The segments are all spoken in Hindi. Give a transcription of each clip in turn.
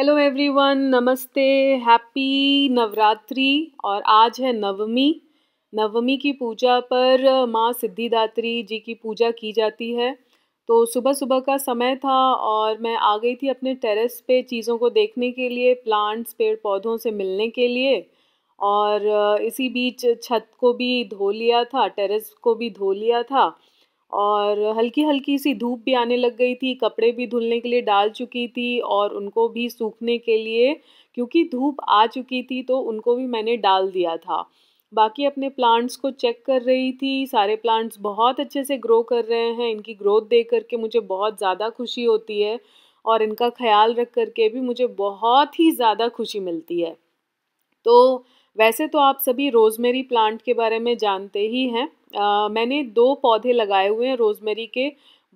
हेलो एवरीवन, नमस्ते, हैप्पी नवरात्रि। और आज है नवमी। नवमी की पूजा पर माँ सिद्धिदात्री जी की पूजा की जाती है। तो सुबह सुबह का समय था और मैं आ गई थी अपने टेरेस पे चीज़ों को देखने के लिए, प्लांट्स पेड़ पौधों से मिलने के लिए। और इसी बीच छत को भी धो लिया था, टेरेस को भी धो लिया था और हल्की हल्की सी धूप भी आने लग गई थी। कपड़े भी धुलने के लिए डाल चुकी थी और उनको भी सूखने के लिए, क्योंकि धूप आ चुकी थी तो उनको भी मैंने डाल दिया था। बाकी अपने प्लांट्स को चेक कर रही थी। सारे प्लांट्स बहुत अच्छे से ग्रो कर रहे हैं। इनकी ग्रोथ देख करके मुझे बहुत ज़्यादा खुशी होती है और इनका ख्याल रख करके भी मुझे बहुत ही ज़्यादा खुशी मिलती है। तो वैसे तो आप सभी रोज़मेरी प्लांट के बारे में जानते ही हैं। मैंने 2 पौधे लगाए हुए हैं रोज़मेरी के।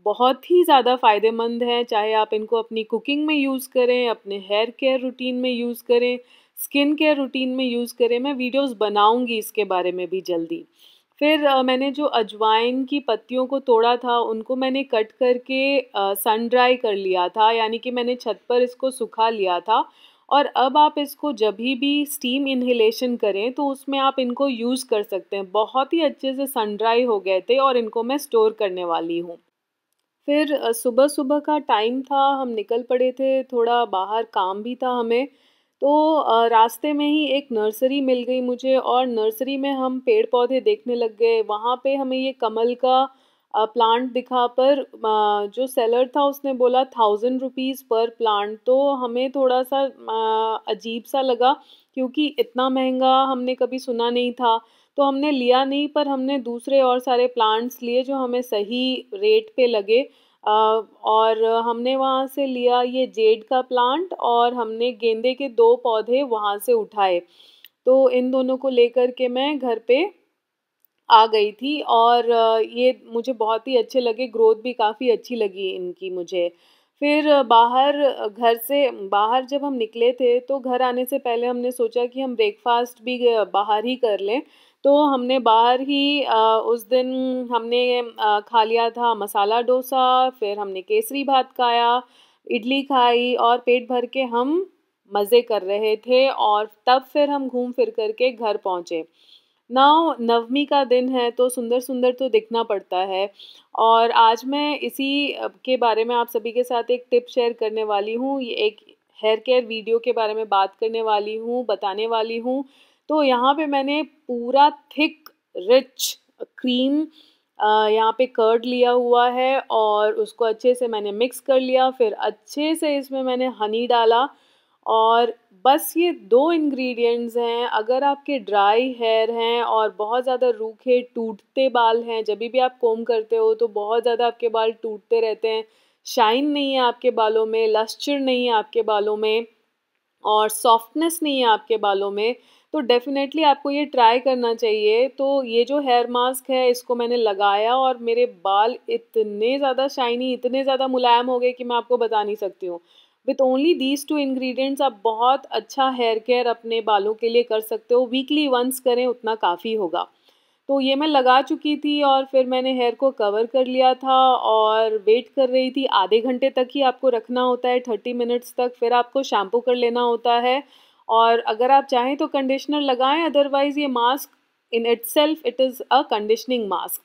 बहुत ही ज़्यादा फ़ायदेमंद हैं, चाहे आप इनको अपनी कुकिंग में यूज़ करें, अपने हेयर केयर रूटीन में यूज़ करें, स्किन केयर रूटीन में यूज़ करें। मैं वीडियोस बनाऊंगी इसके बारे में भी जल्दी। फिर मैंने जो अजवाइन की पत्तियों को तोड़ा था उनको मैंने कट करके सन ड्राई कर लिया था, यानी कि मैंने छत पर इसको सुखा लिया था। और अब आप इसको जब भी स्टीम इन्हेलेशन करें तो उसमें आप इनको यूज़ कर सकते हैं। बहुत ही अच्छे से सन ड्राई हो गए थे और इनको मैं स्टोर करने वाली हूँ। फिर सुबह सुबह का टाइम था, हम निकल पड़े थे, थोड़ा बाहर काम भी था हमें। तो रास्ते में ही एक नर्सरी मिल गई मुझे और नर्सरी में हम पेड़ पौधे देखने लग गए। वहाँ पे हमें ये कमल का प्लांट दिखा, पर जो सेलर था उसने बोला 1000 रुपीज़ पर प्लांट। तो हमें थोड़ा सा अजीब सा लगा, क्योंकि इतना महंगा हमने कभी सुना नहीं था। तो हमने लिया नहीं, पर हमने दूसरे और सारे प्लांट्स लिए जो हमें सही रेट पे लगे। और हमने वहाँ से लिया ये जेड का प्लांट और हमने गेंदे के 2 पौधे वहाँ से उठाए। तो इन दोनों को लेकर के मैं घर पे आ गई थी और ये मुझे बहुत ही अच्छे लगे, ग्रोथ भी काफ़ी अच्छी लगी इनकी मुझे। फिर घर से बाहर जब हम निकले थे तो घर आने से पहले हमने सोचा कि हम ब्रेकफास्ट भी बाहर ही कर लें। तो हमने बाहर ही उस दिन हमने खा लिया था मसाला डोसा, फिर हमने केसरी भात खाया, इडली खाई और पेट भर के हम मज़े कर रहे थे। और तब फिर हम घूम फिर कर के घर पहुँचे। नवमी का दिन है तो सुंदर सुंदर तो दिखना पड़ता है। और आज मैं इसी के बारे में आप सभी के साथ एक टिप शेयर करने वाली हूँ। ये एक हेयर केयर वीडियो के बारे में बात करने वाली हूँ, बताने वाली हूँ। तो यहाँ पे मैंने पूरा थिक रिच क्रीम यहाँ पे कर्ड लिया हुआ है और उसको अच्छे से मैंने मिक्स कर लिया। फिर अच्छे से इसमें मैंने हनी डाला और बस ये 2 इंग्रेडिएंट्स हैं। अगर आपके ड्राई हेयर हैं और बहुत ज़्यादा रूखे टूटते बाल हैं, जब भी आप कोम करते हो तो बहुत ज़्यादा आपके बाल टूटते रहते हैं, शाइन नहीं है आपके बालों में, लस्टर नहीं है आपके बालों में और सॉफ्टनेस नहीं है आपके बालों में, तो डेफ़िनेटली आपको ये ट्राई करना चाहिए। तो ये जो हेयर मास्क है इसको मैंने लगाया और मेरे बाल इतने ज़्यादा शाइनी, इतने ज़्यादा मुलायम हो गए कि मैं आपको बता नहीं सकती हूँ। विथ ओनली दीज 2 इंग्रेडिएंट्स आप बहुत अच्छा हेयर केयर अपने बालों के लिए कर सकते हो। वीकली वंस करें उतना काफ़ी होगा। तो ये मैं लगा चुकी थी और फिर मैंने हेयर को कवर कर लिया था और वेट कर रही थी। आधे घंटे तक ही आपको रखना होता है, 30 मिनट्स तक। फिर आपको शैम्पू कर लेना होता है और अगर आप चाहें तो कंडीशनर लगाएं, अदरवाइज़ ये mask in itself it is a conditioning mask.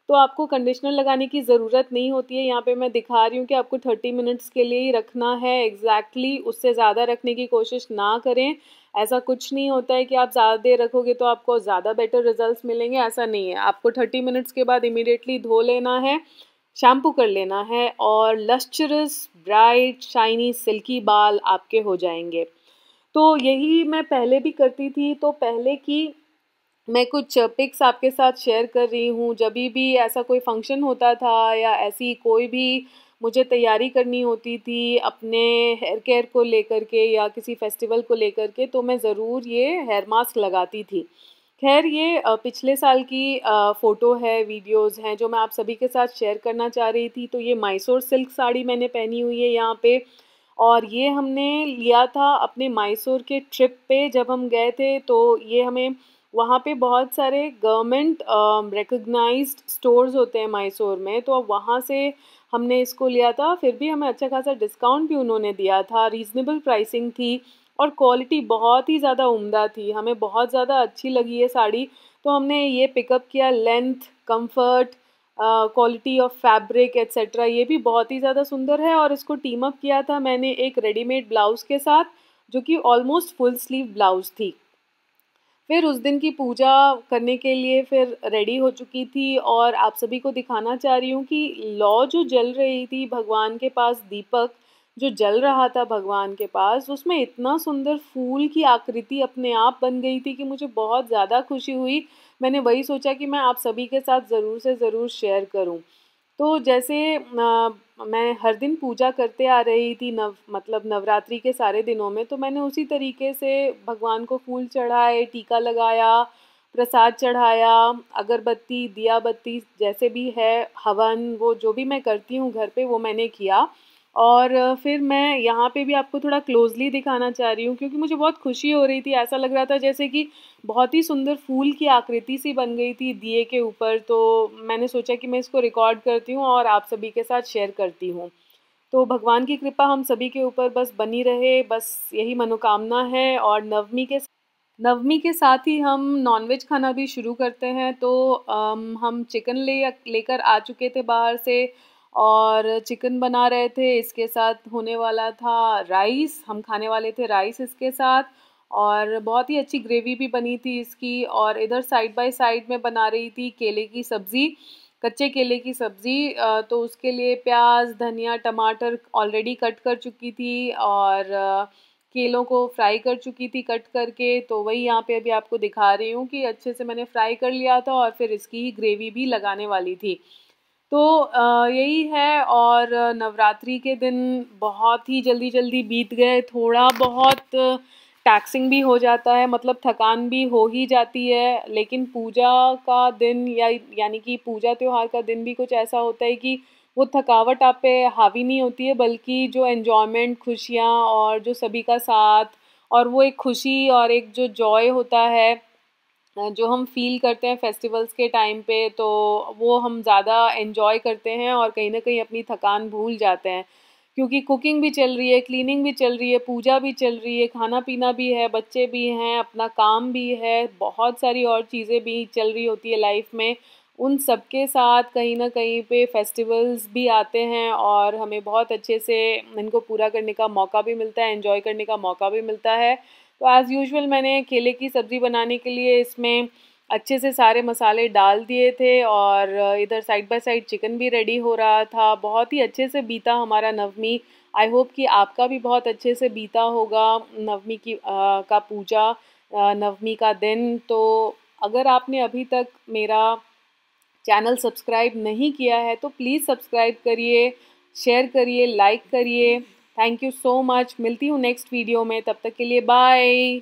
तो आपको कंडीशनर लगाने की ज़रूरत नहीं होती है। यहाँ पे मैं दिखा रही हूँ कि आपको 30 मिनट्स के लिए ही रखना है एग्जैक्टली, उससे ज़्यादा रखने की कोशिश ना करें। ऐसा कुछ नहीं होता है कि आप ज़्यादा देर रखोगे तो आपको ज़्यादा बेटर रिजल्ट्स मिलेंगे, ऐसा नहीं है। आपको 30 मिनट्स के बाद इमीडिएटली धो लेना है, शैम्पू कर लेना है और लस्ट्रस ब्राइट शाइनी सिल्की बाल आपके हो जाएंगे। तो यही मैं पहले भी करती थी, तो पहले की मैं कुछ पिक्स आपके साथ शेयर कर रही हूँ। जब भी ऐसा कोई फंक्शन होता था या ऐसी कोई भी मुझे तैयारी करनी होती थी अपने हेयर केयर को लेकर के या किसी फेस्टिवल को लेकर के, तो मैं ज़रूर ये हेयर मास्क लगाती थी। खैर ये पिछले साल की फ़ोटो है, वीडियोस हैं जो मैं आप सभी के साथ शेयर करना चाह रही थी। तो ये मैसूर सिल्क साड़ी मैंने पहनी हुई है यहाँ पे और ये हमने लिया था अपने मैसूर के ट्रिप पे जब हम गए थे। तो ये हमें वहाँ पे बहुत सारे गवर्नमेंट रिकग्नाइज्ड स्टोर्स होते हैं मैसूर में, तो वहाँ से हमने इसको लिया था। फिर भी हमें अच्छा खासा डिस्काउंट भी उन्होंने दिया था, रीज़नेबल प्राइसिंग थी और क्वालिटी बहुत ही ज़्यादा उम्दा थी। हमें बहुत ज़्यादा अच्छी लगी ये साड़ी, तो हमने ये पिकअप किया। Length, comfort, quality of fabric etcetera ये भी बहुत ही ज़्यादा सुंदर है। और इसको टीम अप किया था मैंने एक रेडीमेड ब्लाउज़ के साथ, जो कि ऑलमोस्ट फुल स्लीव ब्लाउज़ थी। फिर उस दिन की पूजा करने के लिए फिर रेडी हो चुकी थी और आप सभी को दिखाना चाह रही हूँ कि लौ जो जल रही थी भगवान के पास, दीपक जो जल रहा था भगवान के पास, उसमें इतना सुंदर फूल की आकृति अपने आप बन गई थी कि मुझे बहुत ज़्यादा खुशी हुई। मैंने वही सोचा कि मैं आप सभी के साथ ज़रूर से ज़रूर शेयर करूँ। तो जैसे मैं हर दिन पूजा करते आ रही थी मतलब नवरात्रि के सारे दिनों में, तो मैंने उसी तरीके से भगवान को फूल चढ़ाए, टीका लगाया, प्रसाद चढ़ाया, अगरबत्ती, दिया बत्ती जैसे भी है, हवन, वो जो भी मैं करती हूँ घर पे वो मैंने किया। और फिर मैं यहाँ पे भी आपको थोड़ा क्लोजली दिखाना चाह रही हूँ, क्योंकि मुझे बहुत खुशी हो रही थी। ऐसा लग रहा था जैसे कि बहुत ही सुंदर फूल की आकृति सी बन गई थी दिए के ऊपर। तो मैंने सोचा कि मैं इसको रिकॉर्ड करती हूँ और आप सभी के साथ शेयर करती हूँ। तो भगवान की कृपा हम सभी के ऊपर बस बनी रहे, बस यही मनोकामना है। और नवमी के साथ ही हम नॉनवेज खाना भी शुरू करते हैं। तो हम चिकन लेकर आ चुके थे बाहर से और चिकन बना रहे थे। इसके साथ होने वाला था राइस, हम खाने वाले थे राइस इसके साथ। और बहुत ही अच्छी ग्रेवी भी बनी थी इसकी। और इधर साइड बाय साइड में बना रही थी केले की सब्ज़ी, कच्चे केले की सब्ज़ी। तो उसके लिए प्याज, धनिया, टमाटर ऑलरेडी कट कर चुकी थी और केलों को फ्राई कर चुकी थी कट करके। तो वही यहाँ पे अभी आपको दिखा रही हूँ कि अच्छे से मैंने फ्राई कर लिया था और फिर इसकी ही ग्रेवी भी लगाने वाली थी। तो यही है। और नवरात्रि के दिन बहुत ही जल्दी जल्दी बीत गए। थोड़ा बहुत टैक्सिंग भी हो जाता है, मतलब थकान भी हो ही जाती है। लेकिन पूजा का दिन यानी कि पूजा त्योहार का दिन भी कुछ ऐसा होता है कि वो थकावट आप पे हावी नहीं होती है, बल्कि जो एन्जॉयमेंट, खुशियाँ और जो सभी का साथ और वो एक खुशी और एक जो जॉय होता है जो हम फ़ील करते हैं फेस्टिवल्स के टाइम पे, तो वो हम ज़्यादा एन्जॉय करते हैं और कहीं न कहीं अपनी थकान भूल जाते हैं। क्योंकि कुकिंग भी चल रही है, क्लीनिंग भी चल रही है, पूजा भी चल रही है, खाना-पीना भी है, बच्चे भी हैं, अपना काम भी है, बहुत सारी और चीज़ें भी चल रही होती है लाइफ़ में। उन सब के साथ कहीं न कहीं पे फेस्टिवल्स भी आते हैं और हमें बहुत अच्छे से इनको पूरा करने का मौका भी मिलता है, एन्जॉय करने का मौका भी मिलता है। तो एज़ यूजुअल मैंने केले की सब्ज़ी बनाने के लिए इसमें अच्छे से सारे मसाले डाल दिए थे और इधर साइड बाय साइड चिकन भी रेडी हो रहा था। बहुत ही अच्छे से बीता हमारा नवमी। आई होप कि आपका भी बहुत अच्छे से बीता होगा नवमी का पूजा, नवमी का दिन। तो अगर आपने अभी तक मेरा चैनल सब्सक्राइब नहीं किया है तो प्लीज़ सब्सक्राइब करिए, शेयर करिए, लाइक करिए। Thank you so much. मिलती हूँ नेक्स्ट वीडियो में, तब तक के लिए बाय।